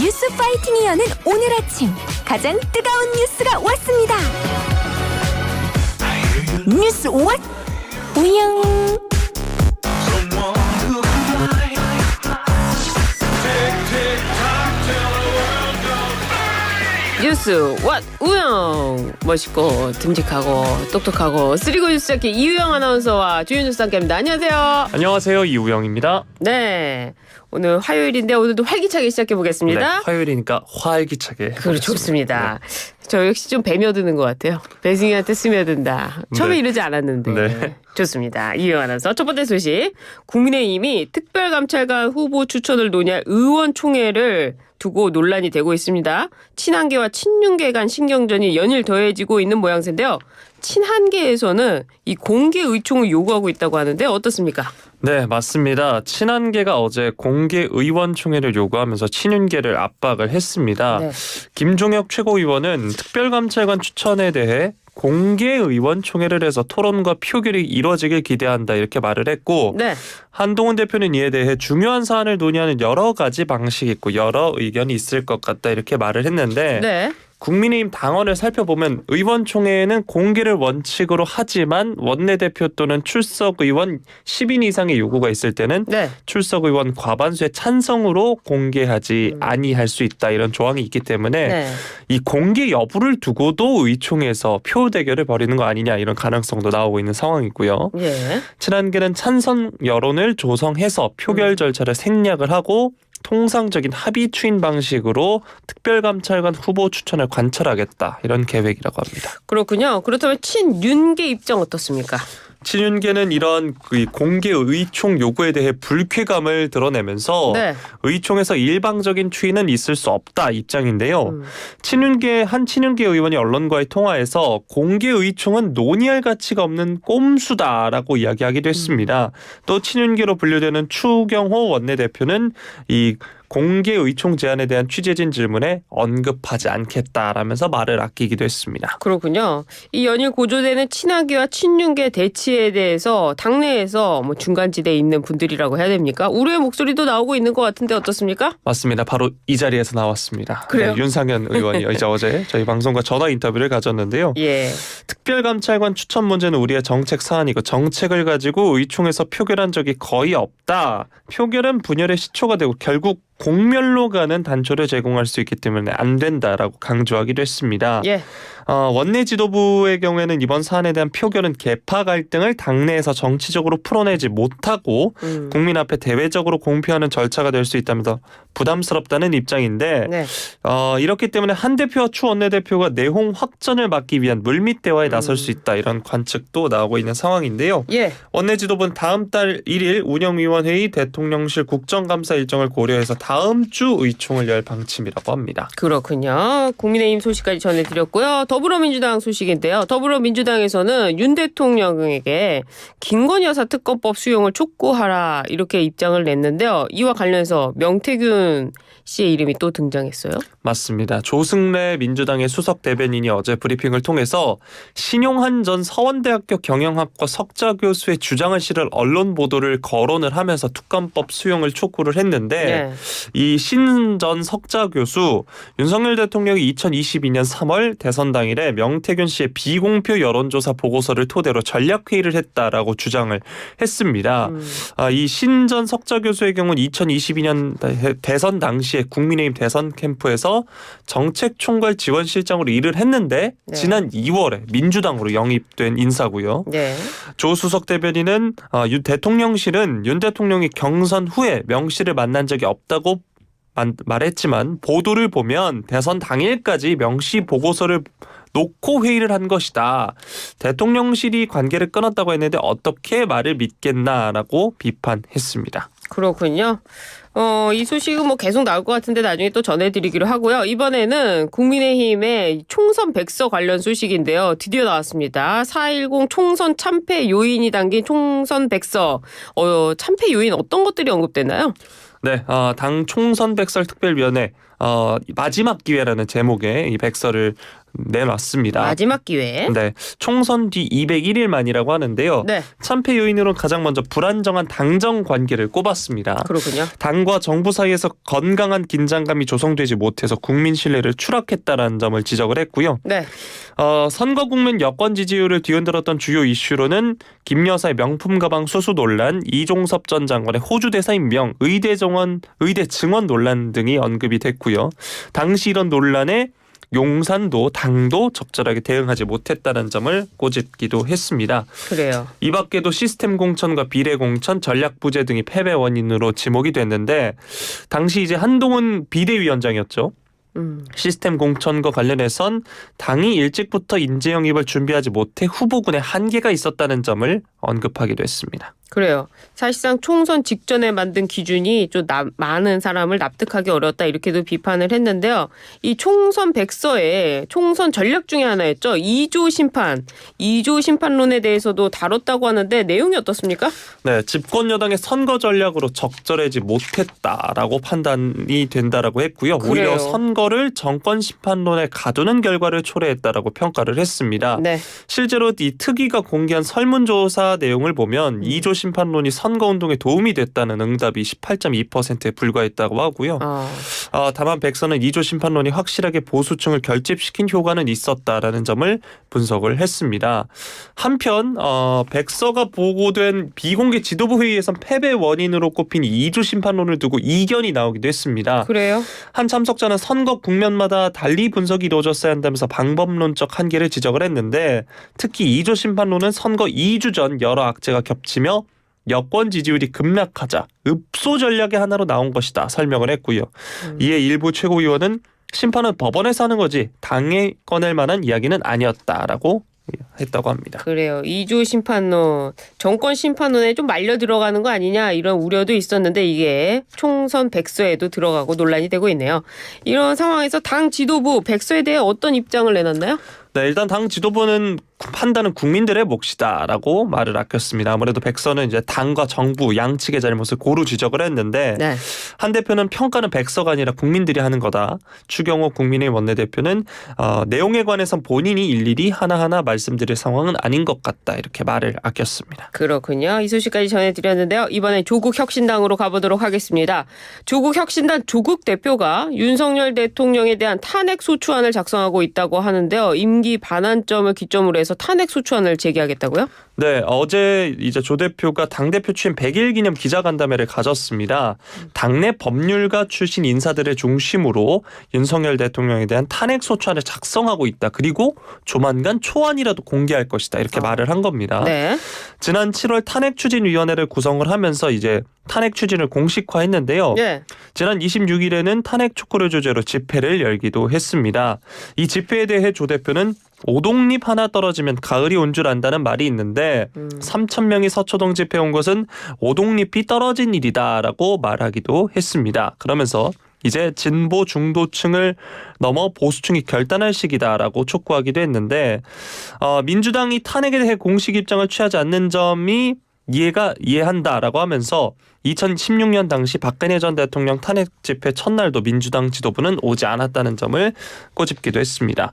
뉴스 파이팅이 여는 오늘 아침 가장 뜨거운 뉴스가 왔습니다. 뉴스 왓 우영. 뉴스 왓 우영. 멋있고 듬직하고 똑똑하고 쓰리고 뉴스 잡기 이우영 아나운서와 주요 뉴스 함께합니다. 안녕하세요. 안녕하세요, 이우영입니다. 네, 오늘 화요일인데 오늘도 활기차게 시작해 보겠습니다. 네, 화요일이니까 활기차게. 그래, 좋습니다. 저 역시 좀 배며드는 것 같아요. 배승희한테 스며든다. 처음에 네. 이러지 않았는데. 네. 좋습니다. 이우영 아나운서. 첫 번째 소식. 국민의힘이 특별감찰관 후보 추천을 논의할 의원총회를 두고 논란이 되고 있습니다. 친한계와 친윤계 간 신경전이 연일 더해지고 있는 모양새인데요. 친한계에서는 이 공개 의총을 요구하고 있다고 하는데 어떻습니까? 네, 맞습니다. 친한계가 어제 공개 의원총회를 요구하면서 친윤계를 압박을 했습니다. 네. 김종혁 최고위원은 특별감찰관 추천에 대해 공개 의원총회를 해서 토론과 표결이 이루어지길 기대한다 이렇게 말을 했고, 네. 한동훈 대표는 이에 대해 중요한 사안을 논의하는 여러 가지 방식이 있고 여러 의견이 있을 것 같다 이렇게 말을 했는데, 네. 국민의힘 당원을 살펴보면 의원총회에는 공개를 원칙으로 하지만 원내대표 또는 출석 의원 10인 이상의 요구가 있을 때는 네. 출석 의원 과반수의 찬성으로 공개하지 아니할 수 있다 이런 조항이 있기 때문에 네. 이 공개 여부를 두고도 의총에서 표 대결을 벌이는 거 아니냐 이런 가능성도 나오고 있는 상황이고요. 예. 친한계는 찬성 여론을 조성해서 표결 절차를 생략을 하고 통상적인 합의 추인 방식으로 특별감찰관 후보 추천을 관철하겠다 이런 계획이라고 합니다. 그렇군요. 그렇다면 친윤계 입장 어떻습니까? 친윤계는 이런 공개 의총 요구에 대해 불쾌감을 드러내면서 네. 의총에서 일방적인 추인은 있을 수 없다 입장인데요. 한 친윤계 의원이 언론과의 통화에서 공개 의총은 논의할 가치가 없는 꼼수다라고 이야기하기도 했습니다. 또 친윤계로 분류되는 추경호 원내대표는 이 공개 의총 제안에 대한 취재진 질문에 언급하지 않겠다라면서 말을 아끼기도 했습니다. 그렇군요. 이 연일 고조되는 친한계와 친윤계 대치에 대해서 당내에서 뭐 중간지대에 있는 분들이라고 해야 됩니까? 우려의 목소리도 나오고 있는 것 같은데 어떻습니까? 맞습니다. 바로 이 자리에서 나왔습니다. 그래요? 네, 윤상현 의원이 이제 어제 저희 방송과 전화 인터뷰를 가졌는데요. 예. 특별감찰관 추천 문제는 우리의 정책 사안이고 정책을 가지고 의총에서 표결한 적이 거의 없다. 표결은 분열의 시초가 되고 결국 공멸로 가는 단초를 제공할 수 있기 때문에 안 된다라고 강조하기도 했습니다. 예. 원내 지도부의 경우에는 이번 사안에 대한 표결은 계파 갈등을 당내에서 정치적으로 풀어내지 못하고 국민 앞에 대외적으로 공표하는 절차가 될 수 있다면서 부담스럽다는 입장인데 네. 이렇기 때문에 한 대표와 추 원내대표가 내홍 확전을 막기 위한 물밑 대화에 나설 수 있다 이런 관측도 나오고 있는 상황인데요. 예. 원내 지도부는 다음 달 1일 운영위원회의 대통령실 국정감사 일정을 고려해서 다음 주 의총을 열 방침이라고 합니다. 그렇군요. 국민의힘 소식까지 전해드렸고요. 더불어민주당 소식인데요. 더불어민주당에서는 윤 대통령에게 김건희 여사 특검법 수용을 촉구하라 이렇게 입장을 냈는데요. 이와 관련해서 명태균 씨의 이름이 또 등장했어요. 맞습니다. 조승래 민주당의 수석 대변인이 어제 브리핑을 통해서 신용한 전 서원대학교 경영학과 석좌 교수의 주장을 실을 언론 보도를 거론을 하면서 특검법 수용을 촉구를 했는데 네. 이 신 전 석좌 교수 윤석열 대통령이 2022년 3월 대선 당일에 명태균 씨의 비공표 여론조사 보고서를 토대로 전략회의를 했다라고 주장을 했습니다. 이 신 전 석좌 교수의 경우는 2022년 대선 당시에 국민의힘 대선 캠프에서 정책총괄 지원실장으로 일을 했는데 네. 지난 2월에 민주당으로 영입된 인사고요. 네. 조 수석 대변인은 윤 대통령실은 윤 대통령이 경선 후에 명 씨를 만난 적이 없다고 말했지만 보도를 보면 대선 당일까지 명 씨 보고서를 놓고 회의를 한 것이다. 대통령실이 관계를 끊었다고 했는데 어떻게 말을 믿겠나라고 비판했습니다. 그렇군요. 이 소식은 뭐 계속 나올 것 같은데 나중에 또 전해드리기로 하고요. 이번에는 국민의힘의 총선 백서 관련 소식인데요. 드디어 나왔습니다. 4.10 총선 참패 요인이 담긴 총선 백서. 참패 요인 어떤 것들이 언급됐나요? 네, 당 총선백설특별위원회 마지막 기회라는 제목의 이 백서를 내놨습니다. 마지막 기회. 네, 총선 뒤 201일 만이라고 하는데요. 네. 참패 요인으로 가장 먼저 불안정한 당정 관계를 꼽았습니다. 그렇군요. 당과 정부 사이에서 건강한 긴장감이 조성되지 못해서 국민 신뢰를 추락했다라는 점을 지적을 했고요. 네. 선거 국면 여권 지지율을 뒤흔들었던 주요 이슈로는 김 여사의 명품 가방 수수 논란, 이종섭 전 장관의 호주 대사 임명, 의대 증원 논란 등이 언급이 됐고요. 당시 이런 논란에 용산도 당도 적절하게 대응하지 못했다는 점을 꼬집기도 했습니다. 그래요. 이 밖에도 시스템 공천과 비례 공천, 전략 부재 등이 패배 원인으로 지목이 됐는데 당시 이제 한동훈 비대위원장이었죠. 시스템 공천과 관련해선 당이 일찍부터 인재 영입을 준비하지 못해 후보군에 한계가 있었다는 점을 언급하기도 했습니다. 그래요. 사실상 총선 직전에 만든 기준이 좀 많은 사람을 납득하기 어렵다 이렇게도 비판을 했는데요. 이 총선 백서에 총선 전략 중에 하나였죠. 2조 심판론에 대해서도 다뤘다고 하는데 내용이 어떻습니까? 네, 집권 여당의 선거 전략으로 적절하지 못했다라고 판단이 된다라고 했고요. 그래요. 오히려 선거를 정권 심판론에 가두는 결과를 초래했다라고 평가를 했습니다. 네. 실제로 이 특위가 공개한 설문조사 내용을 보면 2조 심판론이 선거운동에 도움이 됐다는 응답이 18.2%에 불과했다고 하고요. 다만 백서는 2조 심판론이 확실하게 보수층을 결집시킨 효과는 있었다라는 점을 분석을 했습니다. 한편 백서가 보고된 비공개 지도부 회의에선 패배 원인으로 꼽힌 2조 심판론을 두고 이견이 나오기도 했습니다. 그래요? 한 참석자는 선거 국면마다 달리 분석이 이루어졌어야 한다면서 방법론적 한계를 지적을 했는데 특히 2조 심판론은 선거 2주 전 여러 악재가 겹치며 여권 지지율이 급락하자 읍소 전략의 하나로 나온 것이다 설명을 했고요. 이에 일부 최고위원은 심판은 법원에서 하는 거지 당에 꺼낼 만한 이야기는 아니었다라고 했다고 합니다. 그래요. 2조 심판론, 정권 심판론에 좀 말려 들어가는 거 아니냐 이런 우려도 있었는데 이게 총선 백서에도 들어가고 논란이 되고 있네요. 이런 상황에서 당 지도부 백서에 대해 어떤 입장을 내놨나요? 네, 일단 당 지도부는 판단은 국민들의 몫이다라고 말을 아꼈습니다. 아무래도 백서는 이제 당과 정부 양측의 잘못을 고루 지적을 했는데 네. 한 대표는 평가는 백서가 아니라 국민들이 하는 거다. 추경호 국민의힘 원내대표는 내용에 관해선 본인이 일일이 하나하나 말씀드릴 상황은 아닌 것 같다. 이렇게 말을 아꼈습니다. 그렇군요. 이 소식까지 전해드렸는데요. 이번엔 조국혁신당으로 가보도록 하겠습니다. 조국혁신당 조국 대표가 윤석열 대통령에 대한 탄핵소추안을 작성하고 있다고 하는데요. 임기 반환점을 기점으로 해서 탄핵소추안을 제기하겠다고요? 네, 어제 이제 조 대표가 당대표 취임 100일 기념 기자간담회를 가졌습니다. 당내 법률가 출신 인사들의 중심으로 윤석열 대통령에 대한 탄핵소추안을 작성하고 있다. 그리고 조만간 초안이라도 공개할 것이다. 이렇게 말을 한 겁니다. 네. 지난 7월 탄핵추진위원회를 구성을 하면서 이제 탄핵 추진을 공식화했는데요. 네. 지난 26일에는 탄핵 촉구를 주제로 집회를 열기도 했습니다. 이 집회에 대해 조 대표는 오동잎 하나 떨어지면 가을이 온 줄 안다는 말이 있는데 3,000명이 서초동 집회 온 것은 오동잎이 떨어진 일이다라고 말하기도 했습니다. 그러면서 이제 진보 중도층을 넘어 보수층이 결단할 시기다라고 촉구하기도 했는데 민주당이 탄핵에 대해 공식 입장을 취하지 않는 점이 이해한다라고 하면서 2016년 당시 박근혜 전 대통령 탄핵 집회 첫날도 민주당 지도부는 오지 않았다는 점을 꼬집기도 했습니다.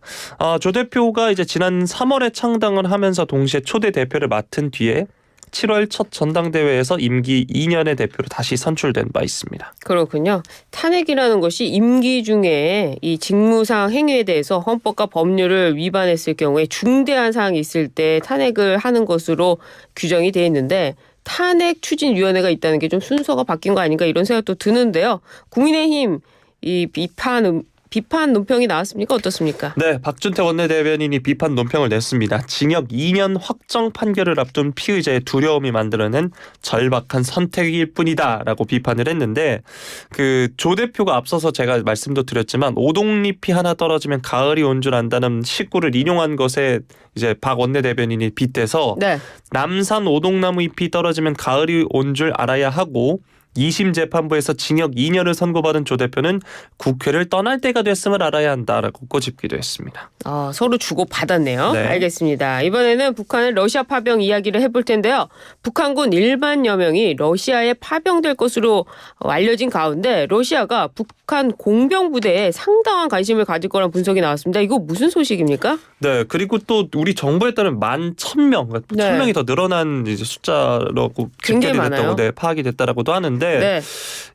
조 대표가 이제 지난 3월에 창당을 하면서 동시에 초대 대표를 맡은 뒤에 7월 첫 전당대회에서 임기 2년의 대표로 다시 선출된 바 있습니다. 그렇군요. 탄핵이라는 것이 임기 중에 이 직무상 행위에 대해서 헌법과 법률을 위반했을 경우에 중대한 사항이 있을 때 탄핵을 하는 것으로 규정이 되어 있는데 탄핵 추진위원회가 있다는 게 좀 순서가 바뀐 거 아닌가 이런 생각도 드는데요. 국민의힘 이 비판 논평이 나왔습니까? 어떻습니까? 네, 박준태 원내대변인이 비판 논평을 냈습니다. 징역 2년 확정 판결을 앞둔 피의자의 두려움이 만들어낸 절박한 선택일 뿐이다라고 비판을 했는데 그 조 대표가 앞서서 제가 말씀도 드렸지만 오동잎이 하나 떨어지면 가을이 온 줄 안다는 식구를 인용한 것에 이제 박 원내대변인이 빗대서 네. 남산 오동나무 잎이 떨어지면 가을이 온 줄 알아야 하고 2심 재판부에서 징역 2년을 선고받은 조 대표는 국회를 떠날 때가 됐음을 알아야 한다라고 꼬집기도 했습니다. 서로 주고 받았네요. 네. 알겠습니다. 이번에는 북한의 러시아 파병 이야기를 해볼 텐데요. 북한군 1만여 명이 러시아에 파병될 것으로 알려진 가운데 러시아가 북한 공병부대에 상당한 관심을 가질 거란 분석이 나왔습니다. 이거 무슨 소식입니까? 네, 그리고 또 우리 정부에 따르면 11,000명, 그러니까 네. 1,000명이 더 늘어난 이제 숫자라고 굉장히 집계됐다고 많아요. 네, 파악이 됐다라고도 하는데 네.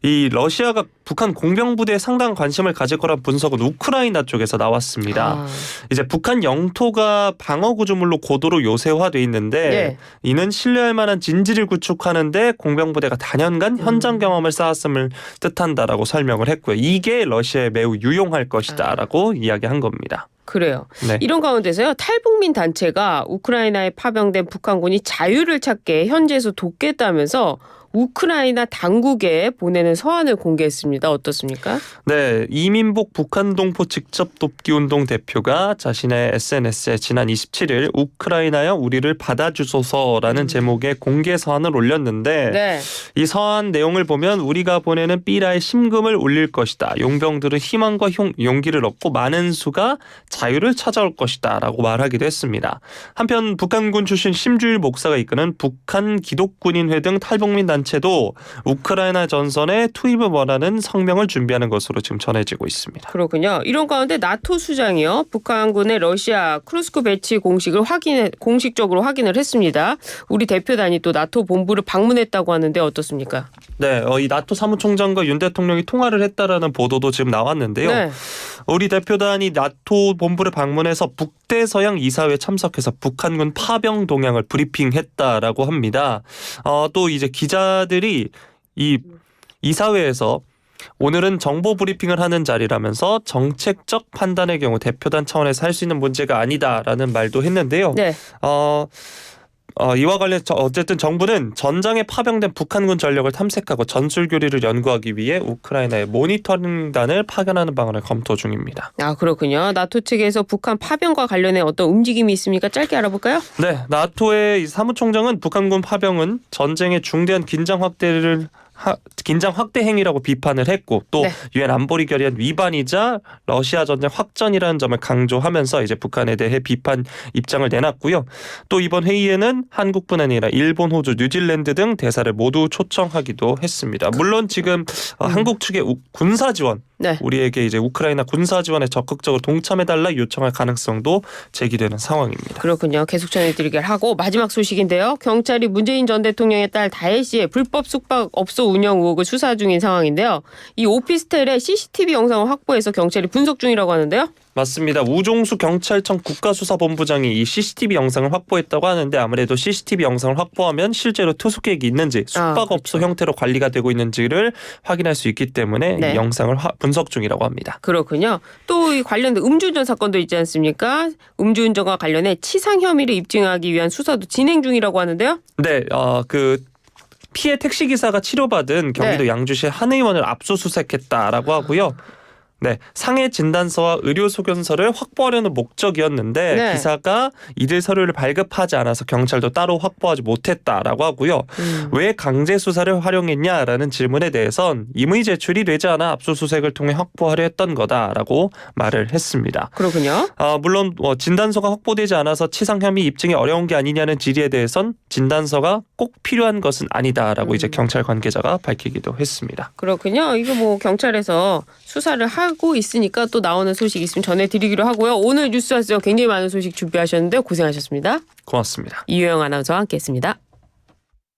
이 러시아가 북한 공병부대에 상당한 관심을 가질 거란 분석은 우크라이나 쪽에서 나왔습니다. 이제 북한 영토가 방어 구조물로 고도로 요새화돼 있는데 네. 이는 신뢰할 만한 진지를 구축하는데 공병부대가 단연간 현장 경험을 쌓았음을 뜻한다라고 설명을 했고요. 이게 러시아에 매우 유용할 것이다라고 이야기한 겁니다. 그래요. 네. 이런 가운데서요. 탈북민 단체가 우크라이나에 파병된 북한군이 자유를 찾게 현지에서 돕겠다면서 우크라이나 당국에 보내는 서한을 공개했습니다. 어떻습니까? 네, 이민복 북한 동포 직접 돕기 운동 대표가 자신의 SNS에 지난 27일 우크라이나여 우리를 받아주소서라는 제목의 공개 서한을 올렸는데 네. 이 서한 내용을 보면 우리가 보내는 삐라의 심금을 울릴 것이다. 용병들은 희망과 용기를 얻고 많은 수가 자유를 찾아올 것이다 라고 말하기도 했습니다. 한편 북한군 출신 심주일 목사가 이끄는 북한 기독군인회 등 탈북민 단체도 우크라이나 전선에 투입을 원하는 성명을 준비하는 것으로 지금 전해지고 있습니다. 그렇군요. 이런 가운데 나토 수장이요. 북한군의 러시아 크루스크 배치 공식적으로 확인을 했습니다. 우리 대표단이 또 나토 본부를 방문했다고 하는데 어떻습니까? 네, 이 나토 사무총장과 윤 대통령이 통화를 했다라는 보도도 지금 나왔는데요. 네. 우리 대표단이 나토 본부를 방문해서 북대서양 이사회에 참석해서 북한군 파병 동향을 브리핑했다라고 합니다. 또 이제 기자들이 이 이사회에서 오늘은 정보 브리핑을 하는 자리라면서 정책적 판단의 경우 대표단 차원에서 할 수 있는 문제가 아니다라는 말도 했는데요. 네. 이와 관련 어쨌든 정부는 전장에 파병된 북한군 전력을 탐색하고 전술 교리를 연구하기 위해 우크라이나에 모니터링단을 파견하는 방안을 검토 중입니다. 그렇군요. 나토 측에서 북한 파병과 관련해 어떤 움직임이 있습니까? 짧게 알아볼까요? 네, 나토의 사무총장은 북한군 파병은 전쟁의 중대한 긴장 확대 행위라고 비판을 했고 또 네. 유엔 안보리 결의안 위반이자 러시아 전쟁 확전이라는 점을 강조하면서 이제 북한에 대해 비판 입장을 내놨고요. 또 이번 회의에는 한국뿐 아니라 일본, 호주, 뉴질랜드 등 대사를 모두 초청하기도 했습니다. 물론 지금 한국 측의 군사 지원 네. 우리에게 이제 우크라이나 군사 지원에 적극적으로 동참해달라 요청할 가능성도 제기되는 상황입니다. 그렇군요. 계속 전해드리게 하고 마지막 소식인데요. 경찰이 문재인 전 대통령의 딸 다혜 씨의 불법 숙박업소 운영 의혹을 수사 중인 상황인데요. 이 오피스텔의 CCTV 영상을 확보해서 경찰이 분석 중이라고 하는데요. 맞습니다. 우종수 경찰청 국가수사본부장이 이 CCTV 영상을 확보했다고 하는데 아무래도 CCTV 영상을 확보하면 실제로 투숙객이 있는지 숙박업소 그렇죠. 형태로 관리가 되고 있는지를 확인할 수 있기 때문에 네. 이 영상을 분석 중이라고 합니다. 그렇군요. 또 이 관련된 음주운전 사건도 있지 않습니까? 음주운전과 관련해 치상 혐의를 입증하기 위한 수사도 진행 중이라고 하는데요. 네, 피해 택시기사가 치료받은 경기도 네. 양주시 한 의원을 압수수색했다라고 하고요. 네, 상해 진단서와 의료 소견서를 확보하려는 목적이었는데 네. 기사가 이들 서류를 발급하지 않아서 경찰도 따로 확보하지 못했다라고 하고요. 왜 강제 수사를 활용했냐라는 질문에 대해선 임의 제출이 되지 않아 압수수색을 통해 확보하려 했던 거다라고 말을 했습니다. 그렇군요. 물론 진단서가 확보되지 않아서 치상 혐의 입증이 어려운 게 아니냐는 질의에 대해선 진단서가 꼭 필요한 것은 아니다라고 이제 경찰 관계자가 밝히기도 했습니다. 그렇군요. 이거 뭐 경찰에서 수사를 하고 있으니까 또 나오는 소식 있으면 전해드리기로 하고요. 오늘 뉴스와서 굉장히 많은 소식 준비하셨는데 고생하셨습니다. 고맙습니다. 이효영 아나운서와 함께했습니다.